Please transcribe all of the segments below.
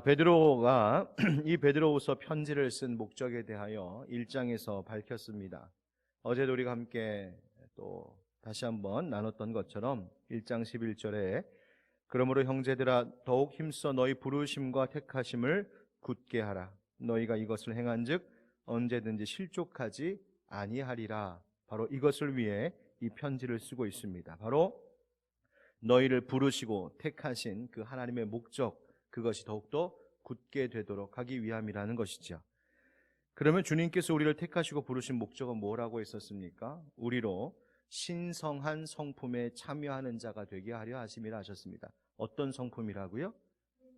베드로가 이 베드로후서 편지를 쓴 목적에 대하여 1장에서 밝혔습니다. 어제도 우리가 함께 또 다시 한번 나눴던 것처럼 1장 11절에 그러므로 형제들아 더욱 힘써 너희 부르심과 택하심을 굳게 하라. 너희가 이것을 행한즉 언제든지 실족하지 아니하리라. 바로 이것을 위해 이 편지를 쓰고 있습니다. 바로 너희를 부르시고 택하신 그 하나님의 목적, 그것이 더욱더 굳게 되도록 하기 위함이라는 것이죠. 그러면 주님께서 우리를 택하시고 부르신 목적은 뭐라고 했었습니까? 우리로 신성한 성품에 참여하는 자가 되게 하려 하심이라 하셨습니다. 어떤 성품이라고요?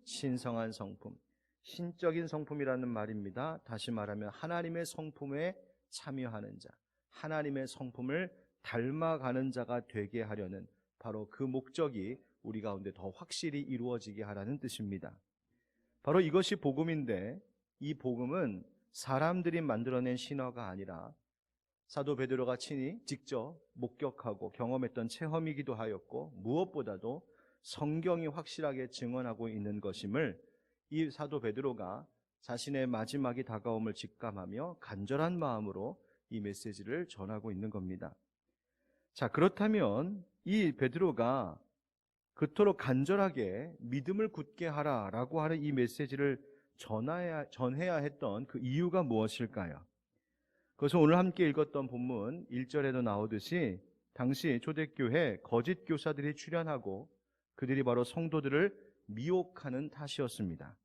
신성한 성품. 신적인 성품이라는 말입니다. 다시 말하면 하나님의 성품에 참여하는 자, 하나님의 성품을 닮아가는 자가 되게 하려는 바로 그 목적이 우리 가운데 더 확실히 이루어지게 하라는 뜻입니다. 바로 이것이 복음인데, 이 복음은 사람들이 만들어낸 신화가 아니라 사도 베드로가 친히 직접 목격하고 경험했던 체험이기도 하였고, 무엇보다도 성경이 확실하게 증언하고 있는 것임을 이 사도 베드로가 자신의 마지막이 다가옴을 직감하며 간절한 마음으로 이 메시지를 전하고 있는 겁니다. 자, 그렇다면 이 베드로가 그토록 간절하게 믿음을 굳게 하라라고 하는 이 메시지를 전해야 했던 그 이유가 무엇일까요? 그래서 오늘 함께 읽었던 본문 1절에도 나오듯이 당시 초대교회 거짓 교사들이 출현하고 그들이 바로 성도들을 미혹하는 탓이었습니다.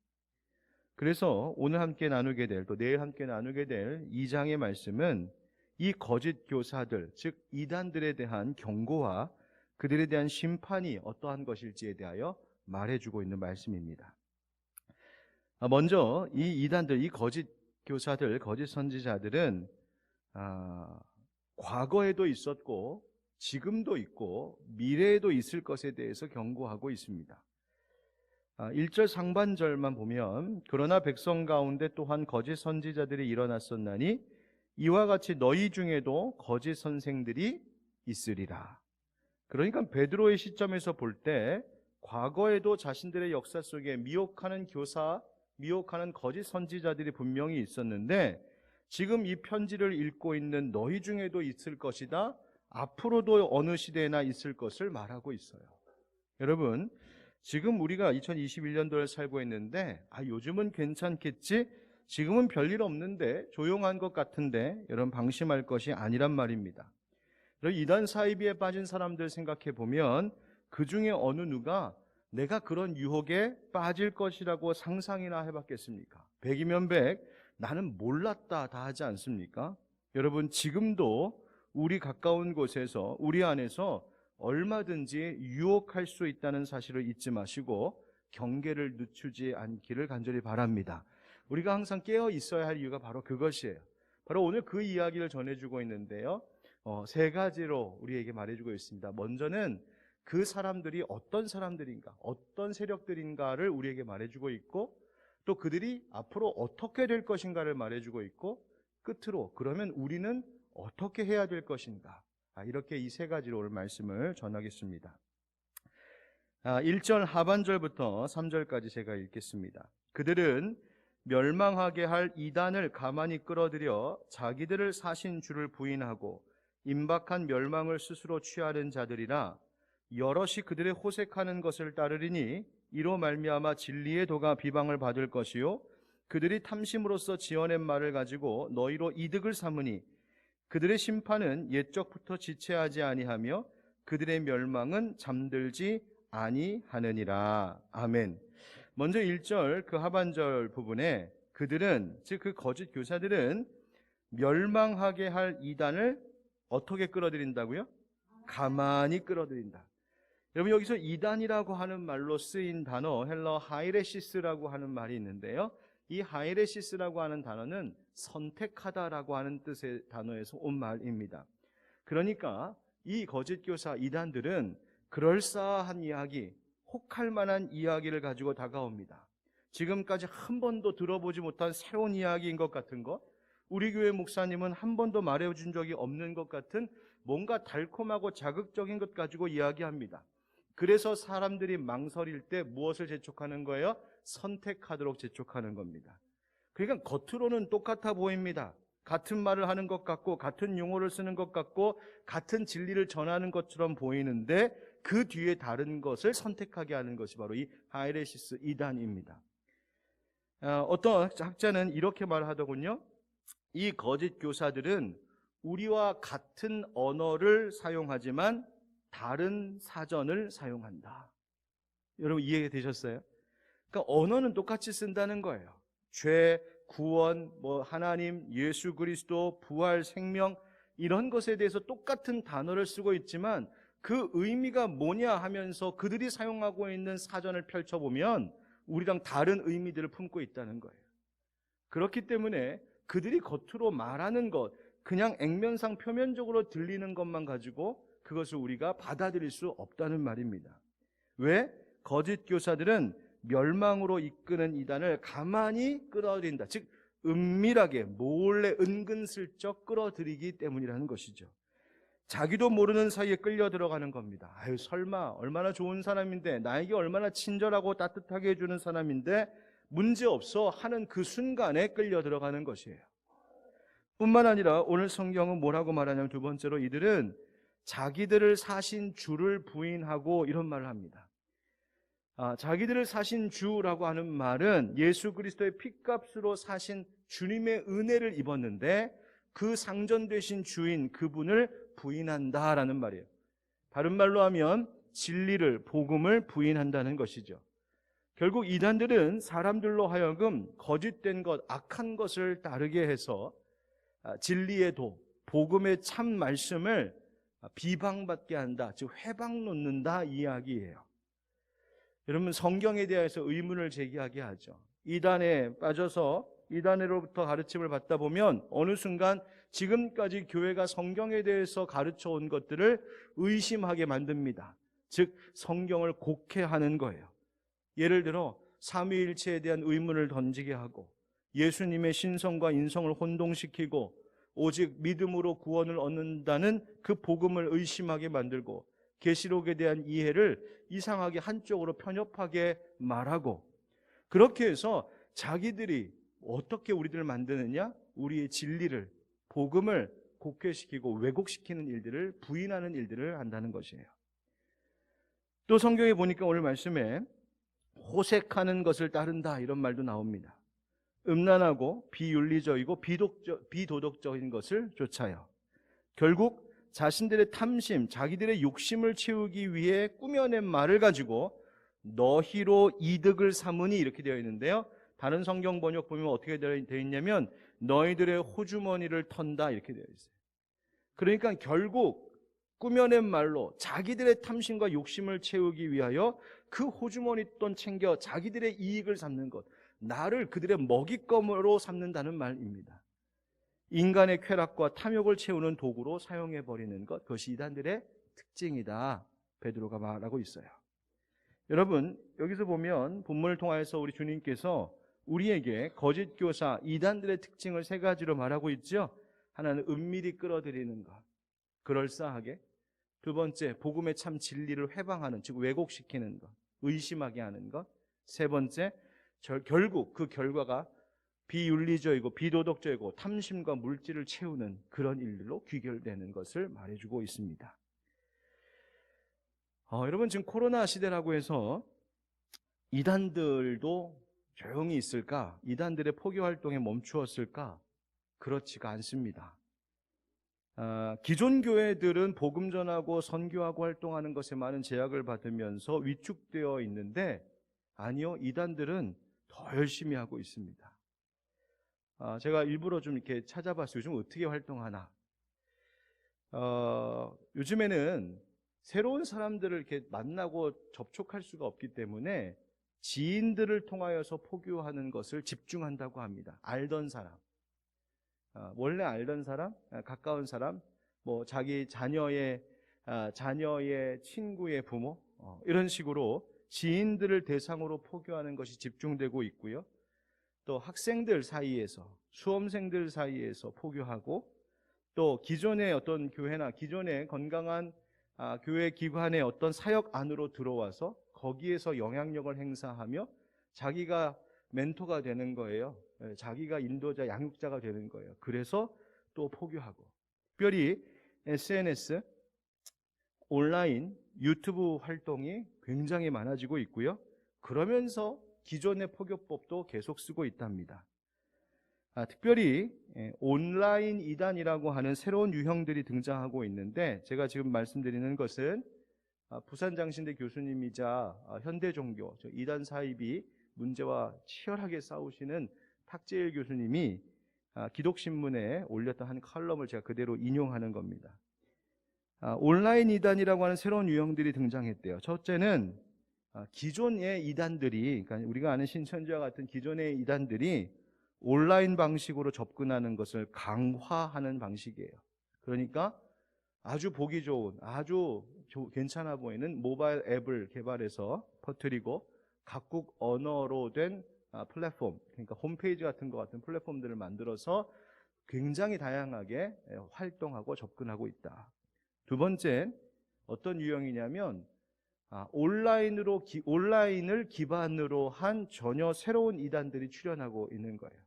그래서 오늘 함께 나누게 될, 또 내일 함께 나누게 될 2장의 말씀은 이 거짓 교사들, 즉 이단들에 대한 경고와 그들에 대한 심판이 어떠한 것일지에 대하여 말해주고 있는 말씀입니다. 먼저 이 이단들, 이 거짓 교사들, 거짓 선지자들은 과거에도 있었고 지금도 있고 미래에도 있을 것에 대해서 경고하고 있습니다. 1절 상반절만 보면 그러나 백성 가운데 또한 거짓 선지자들이 일어났었나니 이와 같이 너희 중에도 거짓 선생들이 있으리라. 그러니까 베드로의 시점에서 볼 때 과거에도 자신들의 역사 속에 미혹하는 교사, 미혹하는 거짓 선지자들이 분명히 있었는데 지금 이 편지를 읽고 있는 너희 중에도 있을 것이다. 앞으로도 어느 시대에나 있을 것을 말하고 있어요. 여러분, 지금 우리가 2021년도를 살고 있는데 요즘은 괜찮겠지? 지금은 별일 없는데 조용한 것 같은데 여러분 방심할 것이 아니란 말입니다. 이단 사이비에 빠진 사람들 생각해 보면 그 중에 어느 누가 내가 그런 유혹에 빠질 것이라고 상상이나 해봤겠습니까? 100이면 100, 나는 몰랐다 다 하지 않습니까? 여러분 지금도 우리 가까운 곳에서 우리 안에서 얼마든지 유혹할 수 있다는 사실을 잊지 마시고 경계를 늦추지 않기를 간절히 바랍니다. 우리가 항상 깨어 있어야 할 이유가 바로 그것이에요. 바로 오늘 그 이야기를 전해주고 있는데요. 세 가지로 우리에게 말해주고 있습니다. 먼저는 그 사람들이 어떤 사람들인가, 어떤 세력들인가를 우리에게 말해주고 있고, 또 그들이 앞으로 어떻게 될 것인가를 말해주고 있고, 끝으로 그러면 우리는 어떻게 해야 될 것인가, 이렇게 이 세 가지로 오늘 말씀을 전하겠습니다. 1절 하반절부터 3절까지 제가 읽겠습니다. 그들은 멸망하게 할 이단을 가만히 끌어들여 자기들을 사신 주를 부인하고 임박한 멸망을 스스로 취하는 자들이라. 여럿이 그들의 호색하는 것을 따르리니 이로 말미암아 진리의 도가 비방을 받을 것이요 그들이 탐심으로써 지어낸 말을 가지고 너희로 이득을 삼으니 그들의 심판은 옛적부터 지체하지 아니하며 그들의 멸망은 잠들지 아니하느니라. 아멘. 먼저 1절 그 하반절 부분에 그들은, 즉 그 거짓 교사들은 멸망하게 할 이단을 어떻게 끌어들인다고요? 가만히 끌어들인다. 여러분 여기서 이단이라고 하는 말로 쓰인 단어 헬러 하이레시스라고 하는 말이 있는데요. 이 하이레시스라고 하는 단어는 선택하다라고 하는 뜻의 단어에서 온 말입니다. 그러니까 이 거짓 교사 이단들은 그럴싸한 이야기, 혹할 만한 이야기를 가지고 다가옵니다. 지금까지 한 번도 들어보지 못한 새로운 이야기인 것 같은 것, 우리 교회 목사님은 한 번도 말해준 적이 없는 것 같은 뭔가 달콤하고 자극적인 것 가지고 이야기합니다. 그래서 사람들이 망설일 때 무엇을 재촉하는 거예요? 선택하도록 재촉하는 겁니다. 그러니까 겉으로는 똑같아 보입니다. 같은 말을 하는 것 같고 같은 용어를 쓰는 것 같고 같은 진리를 전하는 것처럼 보이는데 그 뒤에 다른 것을 선택하게 하는 것이 바로 이 하이레시스 이단입니다. 어떤 학자는 이렇게 말하더군요. 이 거짓 교사들은 우리와 같은 언어를 사용하지만 다른 사전을 사용한다. 여러분 이해되셨어요? 그러니까 언어는 똑같이 쓴다는 거예요. 죄, 구원, 하나님, 예수 그리스도, 부활, 생명 이런 것에 대해서 똑같은 단어를 쓰고 있지만 그 의미가 뭐냐 하면서 그들이 사용하고 있는 사전을 펼쳐보면 우리랑 다른 의미들을 품고 있다는 거예요. 그렇기 때문에 그들이 겉으로 말하는 것, 그냥 액면상 표면적으로 들리는 것만 가지고 그것을 우리가 받아들일 수 없다는 말입니다. 왜? 거짓 교사들은 멸망으로 이끄는 이단을 가만히 끌어들인다. 즉 은밀하게 몰래 은근슬쩍 끌어들이기 때문이라는 것이죠. 자기도 모르는 사이에 끌려 들어가는 겁니다. 아유 설마 얼마나 좋은 사람인데, 나에게 얼마나 친절하고 따뜻하게 해주는 사람인데 문제없어 하는 그 순간에 끌려 들어가는 것이에요. 뿐만 아니라 오늘 성경은 뭐라고 말하냐면 두 번째로 이들은 자기들을 사신 주를 부인하고 이런 말을 합니다. 자기들을 사신 주라고 하는 말은 예수 그리스도의 핏값으로 사신 주님의 은혜를 입었는데 그 상전되신 주인 그분을 부인한다라는 말이에요. 다른 말로 하면 진리를, 복음을 부인한다는 것이죠. 결국 이단들은 사람들로 하여금 거짓된 것, 악한 것을 따르게 해서 진리의 도, 복음의 참 말씀을 비방받게 한다, 즉 회방 놓는다 이야기예요. 여러분 성경에 대해서 의문을 제기하게 하죠. 이단에 빠져서 이단으로부터 가르침을 받다 보면 어느 순간 지금까지 교회가 성경에 대해서 가르쳐 온 것들을 의심하게 만듭니다. 즉 성경을 곡해하는 거예요. 예를 들어 삼위일체에 대한 의문을 던지게 하고 예수님의 신성과 인성을 혼동시키고 오직 믿음으로 구원을 얻는다는 그 복음을 의심하게 만들고 계시록에 대한 이해를 이상하게 한쪽으로 편협하게 말하고, 그렇게 해서 자기들이 어떻게 우리들을 만드느냐? 우리의 진리를, 복음을 곡해시키고 왜곡시키는 일들을, 부인하는 일들을 한다는 것이에요. 또 성경에 보니까 오늘 말씀에 호색하는 것을 따른다 이런 말도 나옵니다. 음란하고 비윤리적이고 비도덕적인 것을 쫓아요. 결국 자신들의 탐심, 자기들의 욕심을 채우기 위해 꾸며낸 말을 가지고 너희로 이득을 삼으니 이렇게 되어 있는데요. 다른 성경 번역 보면 어떻게 되어 있냐면 너희들의 호주머니를 턴다 이렇게 되어 있어요. 그러니까 결국 꾸며낸 말로 자기들의 탐심과 욕심을 채우기 위하여 그 호주머니 돈 챙겨 자기들의 이익을 삼는 것, 나를 그들의 먹잇감으로 삼는다는 말입니다. 인간의 쾌락과 탐욕을 채우는 도구로 사용해버리는 것, 그것이 이단들의 특징이다 베드로가 말하고 있어요. 여러분 여기서 보면 본문을 통하여서 우리 주님께서 우리에게 거짓 교사, 이단들의 특징을 세 가지로 말하고 있죠. 하나는 은밀히 끌어들이는 것, 그럴싸하게. 두 번째, 복음의 참 진리를 회방하는, 즉 왜곡시키는 것, 의심하게 하는 것. 세 번째, 결국 그 결과가 비윤리적이고 비도덕적이고 탐심과 물질을 채우는 그런 일들로 귀결되는 것을 말해주고 있습니다. 여러분 지금 코로나 시대라고 해서 이단들도 조용히 있을까? 이단들의 포교 활동에 멈추었을까? 그렇지가 않습니다. 기존 교회들은 복음 전하고 선교하고 활동하는 것에 많은 제약을 받으면서 위축되어 있는데 아니요, 이단들은 더 열심히 하고 있습니다. 제가 일부러 좀 이렇게 찾아봤어요. 요즘 어떻게 활동하나. 요즘에는 새로운 사람들을 이렇게 만나고 접촉할 수가 없기 때문에 지인들을 통하여서 포교하는 것을 집중한다고 합니다. 알던 사람, 원래 알던 사람, 가까운 사람, 자기 자녀의 친구의 부모, 이런 식으로 지인들을 대상으로 포교하는 것이 집중되고 있고요. 또 학생들 사이에서, 수험생들 사이에서 포교하고, 또 기존의 어떤 교회나 기존의 건강한 교회 기관의 어떤 사역 안으로 들어와서 거기에서 영향력을 행사하며 자기가 멘토가 되는 거예요. 자기가 인도자, 양육자가 되는 거예요. 그래서 또 포교하고, 특별히 SNS, 온라인, 유튜브 활동이 굉장히 많아지고 있고요. 그러면서 기존의 포교법도 계속 쓰고 있답니다. 특별히 온라인 이단이라고 하는 새로운 유형들이 등장하고 있는데, 제가 지금 말씀드리는 것은 부산장신대 교수님이자 현대종교 이단 사입이 문제와 치열하게 싸우시는 탁재일 교수님이 기독신문에 올렸던 한 칼럼을 제가 그대로 인용하는 겁니다. 온라인 이단이라고 하는 새로운 유형들이 등장했대요. 첫째는 기존의 이단들이, 그러니까 우리가 아는 신천지와 같은 기존의 이단들이 온라인 방식으로 접근하는 것을 강화하는 방식이에요. 그러니까 아주 보기 좋은, 아주 괜찮아 보이는 모바일 앱을 개발해서 퍼뜨리고 각국 언어로 된 플랫폼, 그러니까 홈페이지 같은 것 같은 플랫폼들을 만들어서 굉장히 다양하게 활동하고 접근하고 있다. 두 번째, 어떤 유형이냐면 온라인을 기반으로 한 전혀 새로운 이단들이 출현하고 있는 거예요.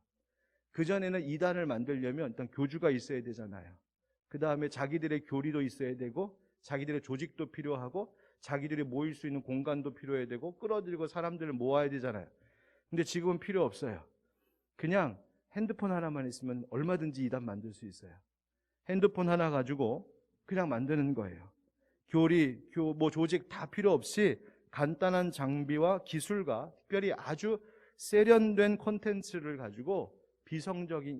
그전에는 이단을 만들려면 일단 교주가 있어야 되잖아요. 그 다음에 자기들의 교리도 있어야 되고, 자기들의 조직도 필요하고, 자기들이 모일 수 있는 공간도 필요해야 되고, 끌어들이고 사람들을 모아야 되잖아요. 근데 지금은 필요 없어요. 그냥 핸드폰 하나만 있으면 얼마든지 이단 만들 수 있어요. 핸드폰 하나 가지고 그냥 만드는 거예요. 조직 다 필요 없이 간단한 장비와 기술과 특별히 아주 세련된 콘텐츠를 가지고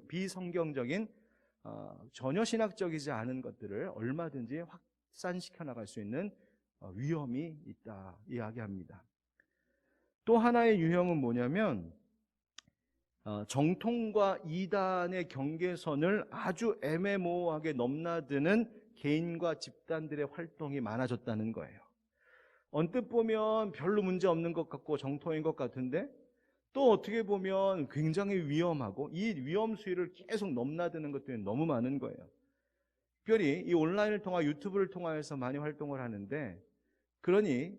비성경적인 전혀 신학적이지 않은 것들을 얼마든지 확산시켜 나갈 수 있는 위험이 있다 이야기합니다. 또 하나의 유형은 뭐냐면 정통과 이단의 경계선을 아주 애매모호하게 넘나드는 개인과 집단들의 활동이 많아졌다는 거예요. 언뜻 보면 별로 문제 없는 것 같고 정통인 것 같은데, 또 어떻게 보면 굉장히 위험하고, 이 위험 수위를 계속 넘나드는 것들이 너무 많은 거예요. 특별히 이 온라인을 통한 유튜브를 통해서 많이 활동을 하는데, 그러니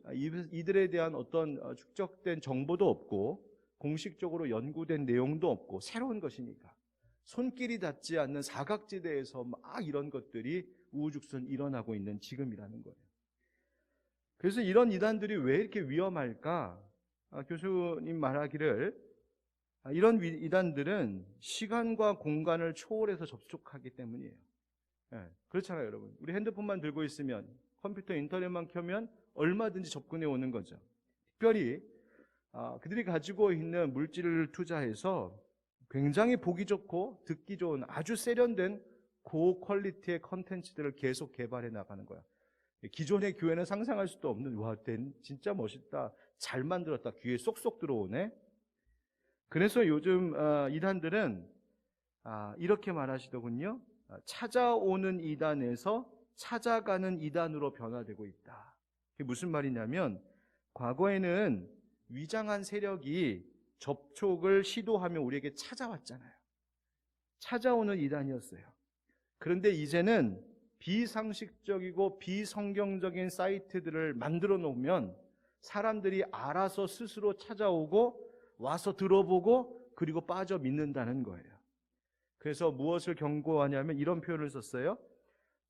이들에 대한 어떤 축적된 정보도 없고 공식적으로 연구된 내용도 없고 새로운 것이니까 손길이 닿지 않는 사각지대에서 막 이런 것들이 우후죽순 일어나고 있는 지금이라는 거예요. 그래서 이런 이단들이 왜 이렇게 위험할까? 교수님 말하기를 이런 이단들은 시간과 공간을 초월해서 접촉하기 때문이에요. 그렇잖아요, 여러분. 우리 핸드폰만 들고 있으면, 컴퓨터 인터넷만 켜면 얼마든지 접근해 오는 거죠. 특별히 그들이 가지고 있는 물질을 투자해서 굉장히 보기 좋고 듣기 좋은 아주 세련된 고퀄리티의 컨텐츠들을 계속 개발해 나가는 거야. 기존의 교회는 상상할 수도 없는, 와, 진짜 멋있다, 잘 만들었다, 귀에 쏙쏙 들어오네. 그래서 요즘 이단들은 이렇게 말하시더군요. 찾아오는 이단에서 찾아가는 이단으로 변화되고 있다. 그게 무슨 말이냐면, 과거에는 위장한 세력이 접촉을 시도하며 우리에게 찾아왔잖아요. 찾아오는 이단이었어요. 그런데 이제는 비상식적이고 비성경적인 사이트들을 만들어 놓으면 사람들이 알아서 스스로 찾아오고 와서 들어보고 그리고 빠져 믿는다는 거예요. 그래서 무엇을 경고하냐면 이런 표현을 썼어요.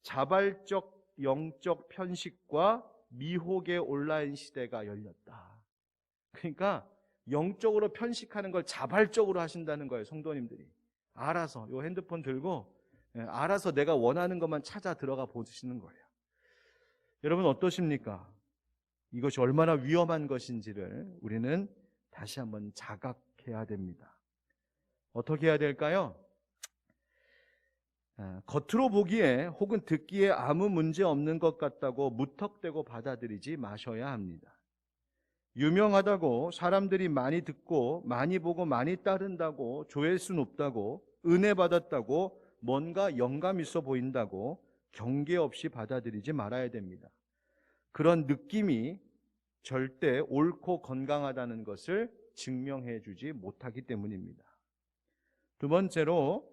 자발적 영적 편식과 미혹의 온라인 시대가 열렸다. 그러니까 영적으로 편식하는 걸 자발적으로 하신다는 거예요. 성도님들이 알아서 요 핸드폰 들고 알아서 내가 원하는 것만 찾아 들어가 보시는 거예요. 여러분 어떠십니까? 이것이 얼마나 위험한 것인지를 우리는 다시 한번 자각해야 됩니다. 어떻게 해야 될까요? 겉으로 보기에 혹은 듣기에 아무 문제 없는 것 같다고 무턱대고 받아들이지 마셔야 합니다. 유명하다고 사람들이 많이 듣고 많이 보고 많이 따른다고 조회수 높다고 은혜 받았다고 뭔가 영감 있어 보인다고 경계 없이 받아들이지 말아야 됩니다. 그런 느낌이 절대 옳고 건강하다는 것을 증명해 주지 못하기 때문입니다. 두 번째로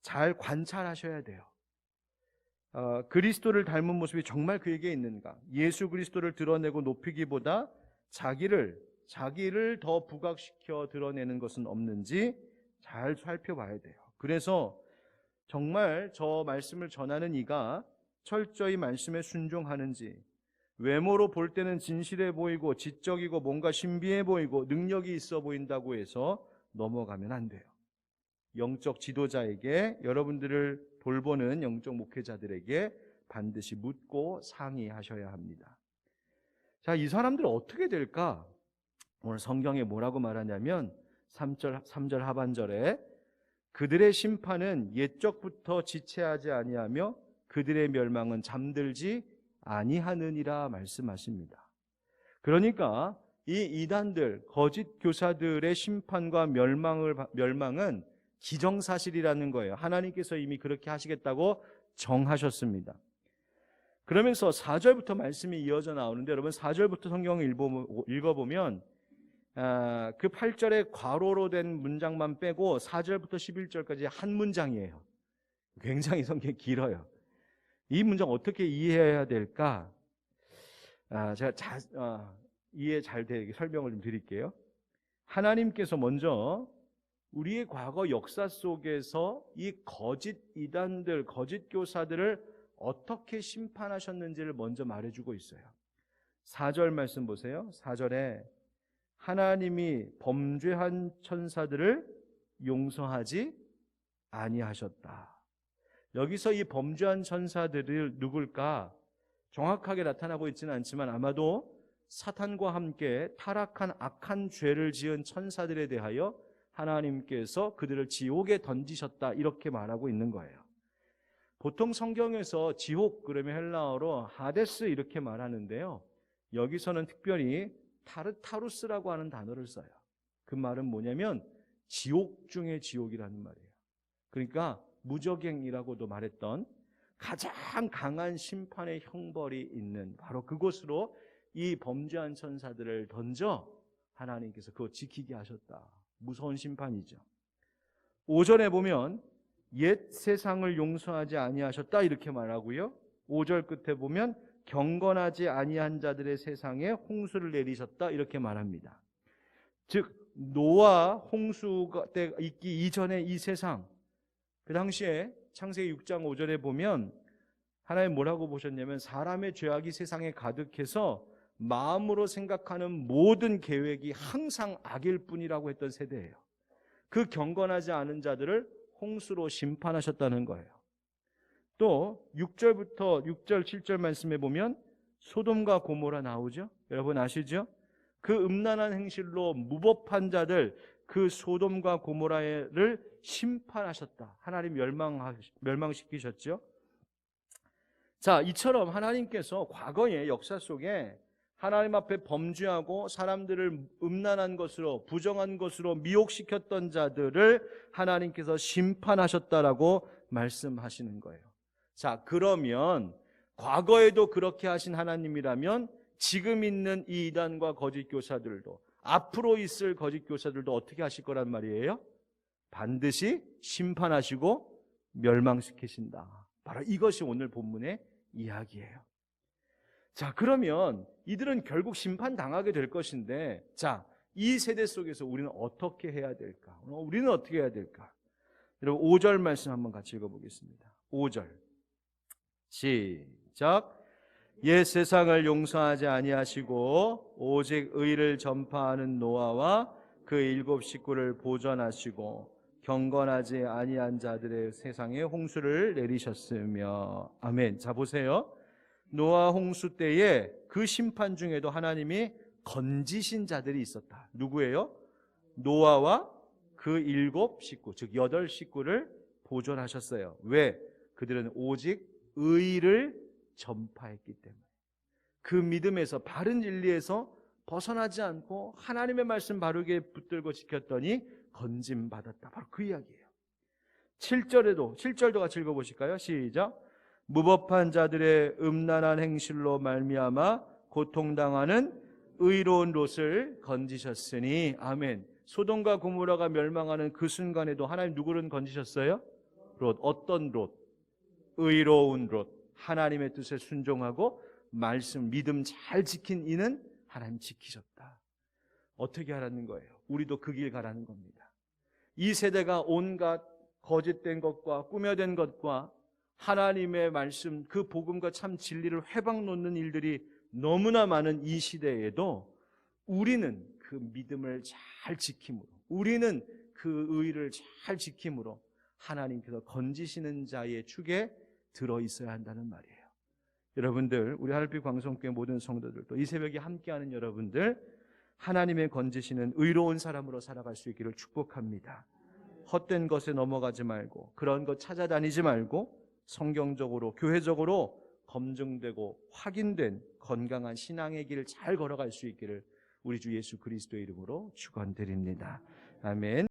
잘 관찰하셔야 돼요. 그리스도를 닮은 모습이 정말 그에게 있는가? 예수 그리스도를 드러내고 높이기보다 자기를 더 부각시켜 드러내는 것은 없는지 잘 살펴봐야 돼요. 그래서 정말 저 말씀을 전하는 이가 철저히 말씀에 순종하는지, 외모로 볼 때는 진실해 보이고 지적이고 뭔가 신비해 보이고 능력이 있어 보인다고 해서 넘어가면 안 돼요. 영적 지도자에게, 여러분들을 돌보는 영적 목회자들에게 반드시 묻고 상의하셔야 합니다. 자, 이 사람들 어떻게 될까? 오늘 성경에 뭐라고 말하냐면 3절 하반절에 그들의 심판은 옛적부터 지체하지 아니하며 그들의 멸망은 잠들지 아니하느니라 말씀하십니다. 그러니까 이 이단들, 거짓 교사들의 심판과 멸망은 기정사실이라는 거예요. 하나님께서 이미 그렇게 하시겠다고 정하셨습니다. 그러면서 4절부터 말씀이 이어져 나오는데, 여러분 4절부터 성경을 읽어보면 그 8절에 괄호로 된 문장만 빼고 4절부터 11절까지 한 문장이에요. 굉장히 성경이 길어요. 이 문장 어떻게 이해해야 될까? 제가 이해 잘 되게 설명을 좀 드릴게요. 하나님께서 먼저 우리의 과거 역사 속에서 이 거짓 이단들, 거짓 교사들을 어떻게 심판하셨는지를 먼저 말해주고 있어요. 4절 말씀 보세요. 4절에 하나님이 범죄한 천사들을 용서하지 아니하셨다. 여기서 이 범죄한 천사들을 누굴까 정확하게 나타나고 있지는 않지만 아마도 사탄과 함께 타락한 악한 죄를 지은 천사들에 대하여 하나님께서 그들을 지옥에 던지셨다, 이렇게 말하고 있는 거예요. 보통 성경에서 지옥 그러면 헬라어로 하데스 이렇게 말하는데요, 여기서는 특별히 타르타루스라고 하는 단어를 써요. 그 말은 뭐냐면 지옥 중의 지옥이라는 말이에요. 그러니까 무저갱이라고도 말했던 가장 강한 심판의 형벌이 있는 바로 그곳으로 이 범죄한 천사들을 던져 하나님께서 그거 지키게 하셨다. 무서운 심판이죠. 5절에 보면 옛 세상을 용서하지 아니하셨다, 이렇게 말하고요. 5절 끝에 보면 경건하지 아니한 자들의 세상에 홍수를 내리셨다, 이렇게 말합니다. 즉 노아 홍수가 있기 이전에 이 세상, 그 당시에 창세기 6장 5절에 보면 하나님 뭐라고 보셨냐면 사람의 죄악이 세상에 가득해서 마음으로 생각하는 모든 계획이 항상 악일 뿐이라고 했던 세대예요. 그 경건하지 않은 자들을 홍수로 심판하셨다는 거예요. 또 6절, 7절 말씀에 보면 소돔과 고모라 나오죠. 여러분 아시죠? 그 음란한 행실로 무법한 자들, 그 소돔과 고모라를 심판하셨다. 하나님 멸망시키셨죠. 자, 이처럼 하나님께서 과거의 역사 속에 하나님 앞에 범죄하고 사람들을 음란한 것으로, 부정한 것으로 미혹시켰던 자들을 하나님께서 심판하셨다라고 말씀하시는 거예요. 자, 그러면 과거에도 그렇게 하신 하나님이라면 지금 있는 이 이단과 거짓 교사들도, 앞으로 있을 거짓 교사들도 어떻게 하실 거란 말이에요? 반드시 심판하시고 멸망시키신다. 바로 이것이 오늘 본문의 이야기예요. 자, 그러면 이들은 결국 심판당하게 될 것인데, 자, 이 세대 속에서 우리는 어떻게 해야 될까? 우리는 어떻게 해야 될까? 여러분 5절 말씀 한번 같이 읽어보겠습니다. 5절 시작. 옛 세상을 용서하지 아니하시고 오직 의를 전파하는 노아와 그 7 식구를 보전하시고 경건하지 아니한 자들의 세상에 홍수를 내리셨으며. 아멘. 자, 보세요. 노아 홍수 때에 그 심판 중에도 하나님이 건지신 자들이 있었다. 누구예요? 노아와 그 7 식구, 즉 8 식구를 보존하셨어요. 왜? 그들은 오직 의를 전파했기 때문에. 그 믿음에서, 바른 진리에서 벗어나지 않고 하나님의 말씀 바르게 붙들고 지켰더니 건짐받았다. 바로 그 이야기예요. 7절도 같이 읽어보실까요? 시작. 무법한 자들의 음란한 행실로 말미암아 고통당하는 의로운 롯을 건지셨으니. 아멘. 소돔과 고모라가 멸망하는 그 순간에도 하나님 누구를 건지셨어요? 롯. 어떤 롯? 의로운 롯. 하나님의 뜻에 순종하고 말씀, 믿음 잘 지킨 이는 하나님 지키셨다. 어떻게 하라는 거예요? 우리도 그 길 가라는 겁니다. 이 세대가 온갖 거짓된 것과 꾸며된 것과 하나님의 말씀, 그 복음과 참 진리를 회방 놓는 일들이 너무나 많은 이 시대에도 우리는 그 믿음을 잘 지킴으로, 우리는 그 의를 잘 지킴으로 하나님께서 건지시는 자의 축에 들어있어야 한다는 말이에요. 여러분들, 우리 하늘빛 광성교회 모든 성도들도 이 새벽에 함께하는 여러분들, 하나님의 건지시는 의로운 사람으로 살아갈 수 있기를 축복합니다. 헛된 것에 넘어가지 말고, 그런 것 찾아다니지 말고, 성경적으로 교회적으로 검증되고 확인된 건강한 신앙의 길을 잘 걸어갈 수 있기를 우리 주 예수 그리스도의 이름으로 축원드립니다. 아멘.